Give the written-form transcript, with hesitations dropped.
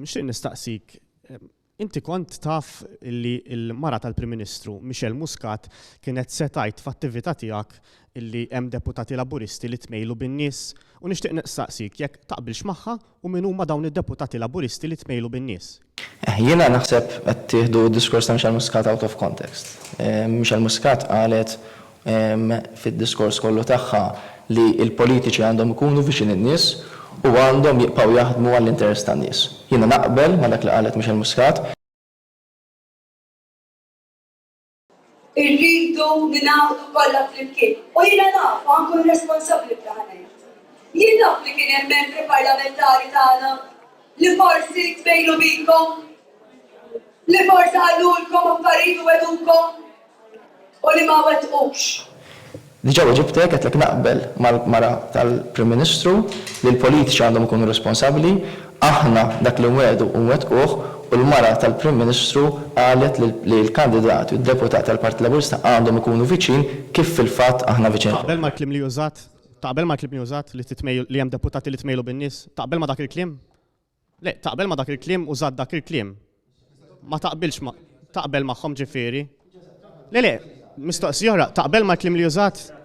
Nixtieq nistaqsik, inti kont taf li l-mara tal-Prim Ministru Michel Muscat kienet setajt f'attività tiegħek illi hemm deputati Laburisti li tmejlu bin-nies u nixtieq nistaqsik jekk taqbilx magħha u min huma dawn id-deputati Laburisti li tmejlu bin-nies. Jiena naħseb qed tieħdu d-diskors ta' Michel Muscat out of context. Michel Muscat qalet fid-diskors kollu tagħha li l-politiċi għandhom ikunu viċin in-nies u għandhom jibqgħu jaħdmu għall-interess tan-nies. Jiena naqbel ma' dak li qalet Michel Muscat. Irridu ningħaqdu kollha flimkien. U jiena naf nkun responsabbli b'ħanejt. Jien naf li kien hemm membri parlamentari tagħna li forsi tmejlu bikom, li forsi għallulkom affarijiet u wedulkom u li ma wettqux. Diġà ġibtek qed lek naqbel mal-mara tal-Prim Ministru li l-politiċi għandhom ikunu responsabbli, aħna dak li nwedu u nwettquh u l-mara tal-Prim Ministru qalet li l-kandidati u d-deputati tal-Partit Laburista għandhom ikunu viċin kif fil-fatt aħna viċin. Taqbel mal-kliem li użat? Taqbel mal-kliem li użat li hemm deputati li tmejlu bin-nies? Taqbel ma dak il-kliem? Le, taqbel ma dak il-kliem użat dak il-kliem. Ma taqbilx taqbel magħhom ġifieri. Le, mistoqsija oħra, taqbel mal-kliem li użat?